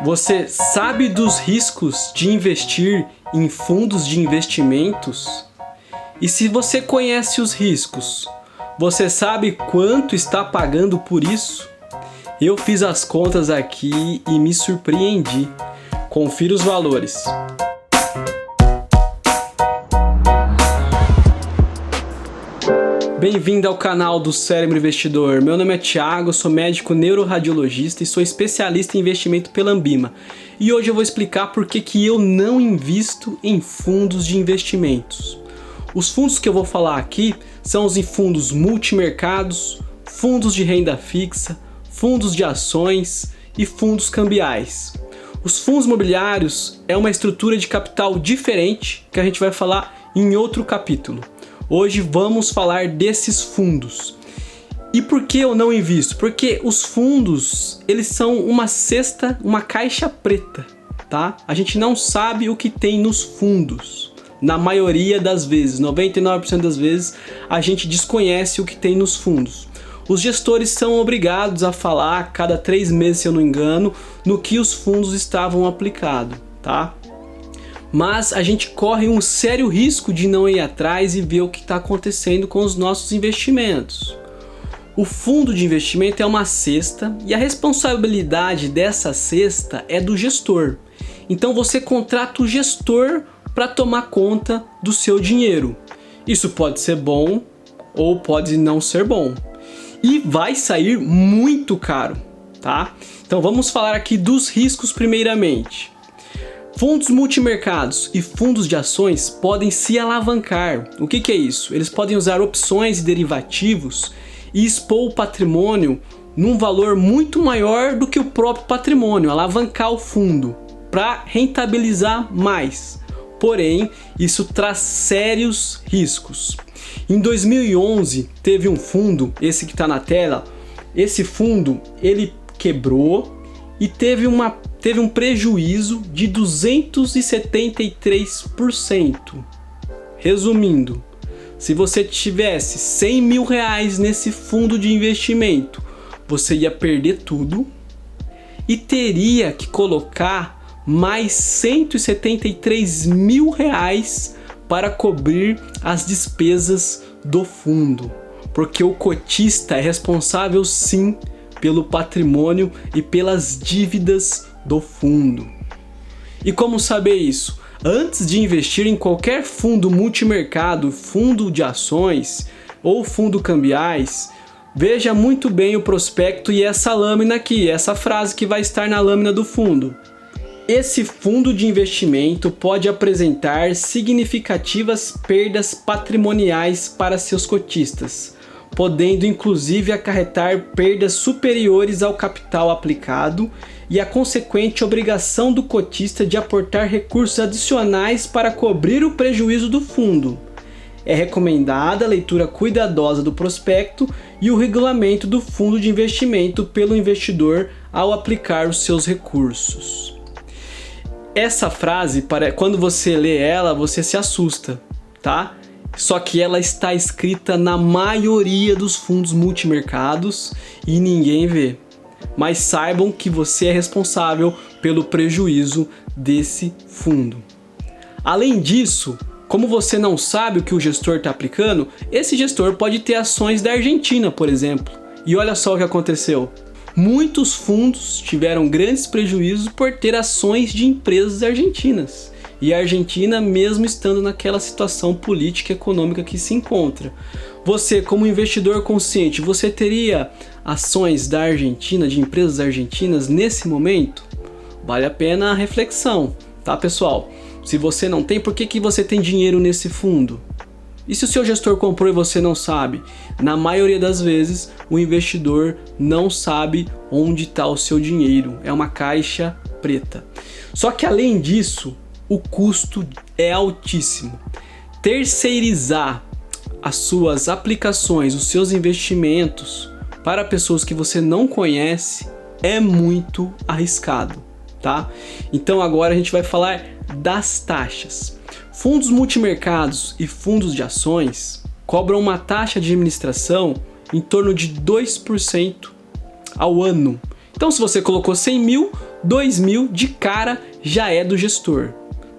Você sabe dos riscos de investir em fundos de investimentos? E se você conhece os riscos, você sabe quanto está pagando por isso? Eu fiz as contas aqui e me surpreendi. Confira os valores. Bem-vindo ao canal do Cérebro Investidor. Meu nome é Thiago, sou médico neuroradiologista e sou especialista em investimento pela Ambima. E hoje eu vou explicar por que eu não invisto em fundos de investimentos. Os fundos que eu vou falar aqui são os fundos multimercados, fundos de renda fixa, fundos de ações e fundos cambiais. Os fundos imobiliários é uma estrutura de capital diferente que a gente vai falar em outro capítulo. Hoje vamos falar desses fundos. E por que eu não invisto? Porque os fundos, eles são uma cesta, uma caixa preta, tá? A gente não sabe o que tem nos fundos. Na maioria das vezes, 99% das vezes, a gente desconhece o que tem nos fundos. Os gestores são obrigados a falar a cada 3 meses, se eu não me engano, no que os fundos estavam aplicados, tá? Mas a gente corre um sério risco de não ir atrás e ver o que está acontecendo com os nossos investimentos. O fundo de investimento é uma cesta e a responsabilidade dessa cesta é do gestor. Então você contrata o gestor para tomar conta do seu dinheiro. Isso pode ser bom ou pode não ser bom. E vai sair muito caro, tá? Então vamos falar aqui dos riscos primeiramente. Fundos multimercados e fundos de ações podem se alavancar. O que é isso? Eles podem usar opções e derivativos e expor o patrimônio num valor muito maior do que o próprio patrimônio, alavancar o fundo para rentabilizar mais. Porém, isso traz sérios riscos. Em 2011, teve um fundo, esse que está na tela, esse fundo ele quebrou e teve um prejuízo de 273%. Resumindo, se você tivesse 100 mil reais nesse fundo de investimento, você ia perder tudo e teria que colocar mais 173 mil reais para cobrir as despesas do fundo, porque o cotista é responsável sim pelo patrimônio e pelas dívidas do fundo. E como saber isso? Antes de investir em qualquer fundo multimercado, fundo de ações ou fundo cambiais, veja muito bem o prospecto e essa lâmina aqui, essa frase que vai estar na lâmina do fundo. Esse fundo de investimento pode apresentar significativas perdas patrimoniais para seus cotistas, podendo inclusive acarretar perdas superiores ao capital aplicado e a consequente obrigação do cotista de aportar recursos adicionais para cobrir o prejuízo do fundo. É recomendada a leitura cuidadosa do prospecto e o regulamento do fundo de investimento pelo investidor ao aplicar os seus recursos. Essa frase, quando você lê ela, você se assusta, tá? Só que ela está escrita na maioria dos fundos multimercados e ninguém vê. Mas saibam que você é responsável pelo prejuízo desse fundo. Além disso, como você não sabe o que o gestor está aplicando, esse gestor pode ter ações da Argentina, por exemplo. E olha só o que aconteceu. Muitos fundos tiveram grandes prejuízos por ter ações de empresas argentinas. E a Argentina, mesmo estando naquela situação política e econômica que se encontra. Você, como investidor consciente, você teria ações da Argentina, de empresas argentinas nesse momento? Vale a pena a reflexão, tá, pessoal? Se você não tem, por que você tem dinheiro nesse fundo? E se o seu gestor comprou e você não sabe? Na maioria das vezes, o investidor não sabe onde está o seu dinheiro. É uma caixa preta. Só que além disso, o custo é altíssimo. Terceirizar as suas aplicações, os seus investimentos para pessoas que você não conhece é muito arriscado, tá? Então agora a gente vai falar das taxas. Fundos multimercados e fundos de ações cobram uma taxa de administração em torno de 2% ao ano. Então se você colocou 100 mil, 2.000 de cara já é do gestor.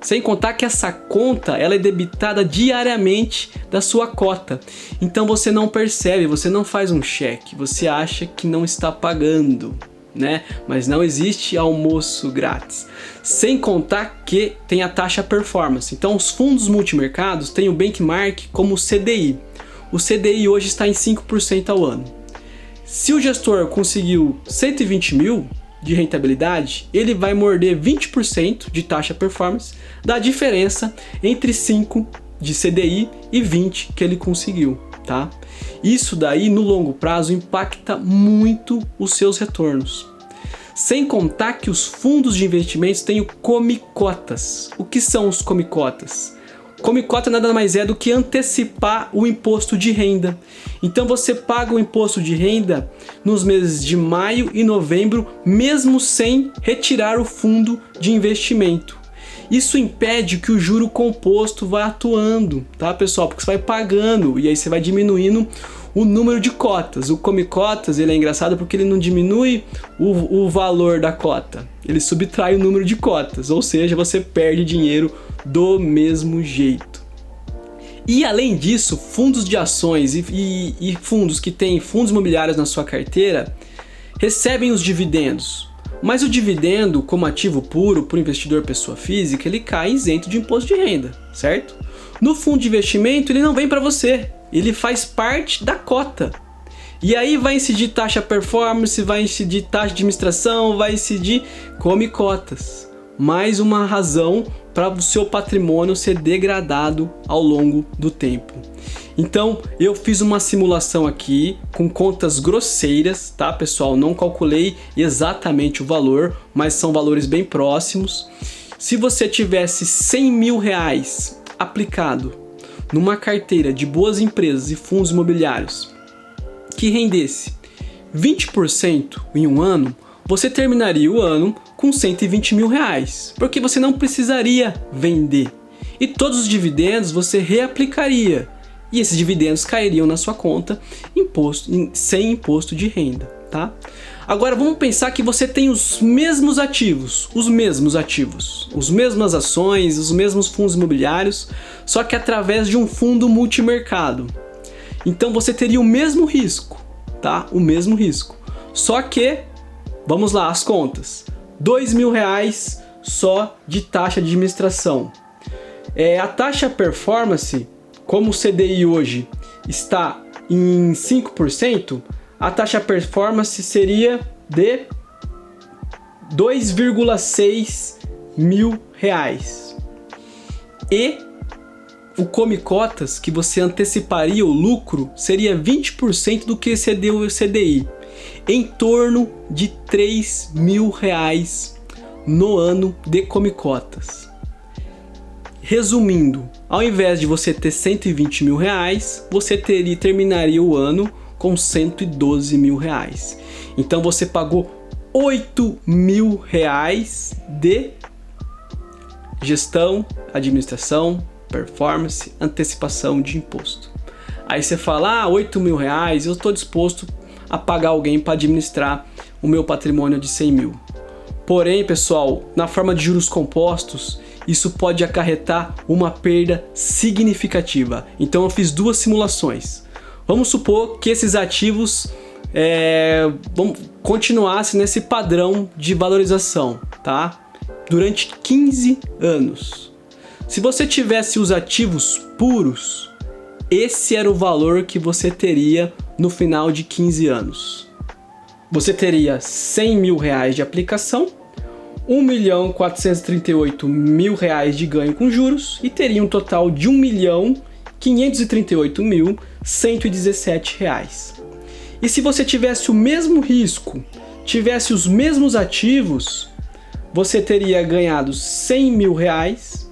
Sem contar que essa conta ela é debitada diariamente da sua cota. Então você não percebe, você não faz um cheque, você acha que não está pagando, né? Mas não existe almoço grátis. Sem contar que tem a taxa performance. Então os fundos multimercados têm o benchmark como o CDI. O CDI hoje está em 5% ao ano. Se o gestor conseguiu 120 mil de rentabilidade, ele vai morder 20% de taxa performance da diferença entre 5 de CDI e 20 que ele conseguiu, tá? Isso daí no longo prazo impacta muito os seus retornos. Sem contar que os fundos de investimentos têm o come-cotas. O que são os come-cotas? Come-cota nada mais é do que antecipar o imposto de renda. Então você paga o imposto de renda nos meses de maio e novembro, mesmo sem retirar o fundo de investimento. Isso impede que o juro composto vá atuando, tá, pessoal? Porque você vai pagando e aí você vai diminuindo o número de cotas. O come-cotas, ele é engraçado porque ele não diminui o valor da cota, ele subtrai o número de cotas, ou seja, você perde dinheiro do mesmo jeito. E além disso, fundos de ações e fundos que têm fundos imobiliários na sua carteira recebem os dividendos. Mas o dividendo, como ativo puro para o investidor pessoa física, ele cai isento de imposto de renda, certo? No fundo de investimento, ele não vem para você, ele faz parte da cota. E aí vai incidir taxa performance, vai incidir taxa de administração, vai incidir come-cotas. Mais uma razão para o seu patrimônio ser degradado ao longo do tempo. Então eu fiz uma simulação aqui com contas grosseiras, tá, pessoal? Não calculei exatamente o valor, mas são valores bem próximos. Se você tivesse 100 mil reais aplicado numa carteira de boas empresas e fundos imobiliários que rendesse 20% em um ano, você terminaria o ano com 120 mil reais, porque você não precisaria vender. E todos os dividendos você reaplicaria, e esses dividendos cairiam na sua conta sem imposto de renda, tá? Agora vamos pensar que você tem os mesmos ativos, as mesmas ações, os mesmos fundos imobiliários, só que através de um fundo multimercado. Então você teria o mesmo risco, tá? O mesmo risco. Só que, vamos lá, as contas. 2 mil reais só de taxa de administração. A taxa performance, como o CDI hoje está em 5%, a taxa performance seria de 2,6 mil reais. E o come-cotas, que você anteciparia o lucro, seria 20% do que excedeu o CDI, em torno de 3 mil reais no ano de come-cotas. Resumindo, ao invés de você ter 120 mil reais, você terminaria o ano com 112 mil reais. Então você pagou 8 mil reais de gestão, administração, performance, antecipação de imposto. Aí você fala, 8 mil reais, eu estou disposto a pagar alguém para administrar o meu patrimônio de 100 mil. Porém, pessoal, na forma de juros compostos, isso pode acarretar uma perda significativa. Então eu fiz duas simulações. Vamos supor que esses ativos continuassem nesse padrão de valorização, tá? Durante 15 anos. Se você tivesse os ativos puros, esse era o valor que você teria no final de 15 anos. Você teria 100 mil reais de aplicação, 1.438.000 reais de ganho com juros e teria um total de 1.538.117 reais. E se você tivesse o mesmo risco, tivesse os mesmos ativos, você teria ganhado 100 mil reais,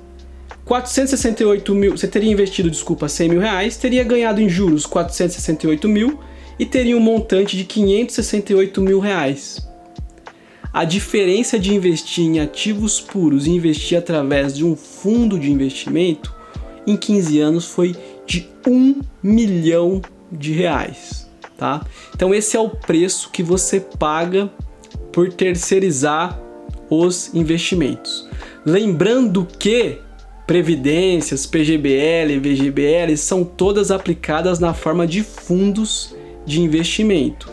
468 mil, você teria investido, 100 mil reais, teria ganhado em juros 468 mil e teria um montante de 568 mil reais. A diferença de investir em ativos puros e investir através de um fundo de investimento em 15 anos foi de 1 milhão de reais, tá? Então esse é o preço que você paga por terceirizar os investimentos. Lembrando que previdências, PGBL, VGBL são todas aplicadas na forma de fundos de investimento.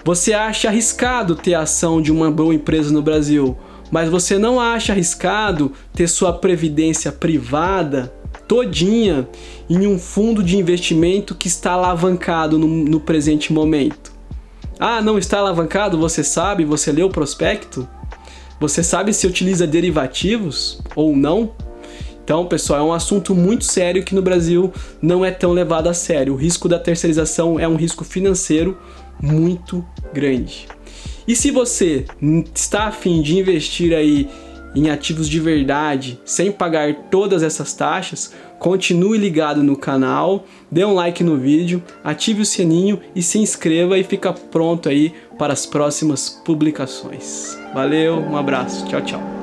Você acha arriscado ter ação de uma boa empresa no Brasil, mas você não acha arriscado ter sua previdência privada todinha em um fundo de investimento que está alavancado no presente momento? Ah, não está alavancado? Você sabe? Você leu o prospecto? Você sabe se utiliza derivativos ou não? Então, pessoal, é um assunto muito sério que no Brasil não é tão levado a sério. O risco da terceirização é um risco financeiro muito grande. E se você está a fim de investir aí em ativos de verdade, sem pagar todas essas taxas, continue ligado no canal, dê um like no vídeo, ative o sininho e se inscreva e fica pronto aí para as próximas publicações. Valeu, um abraço, tchau, tchau.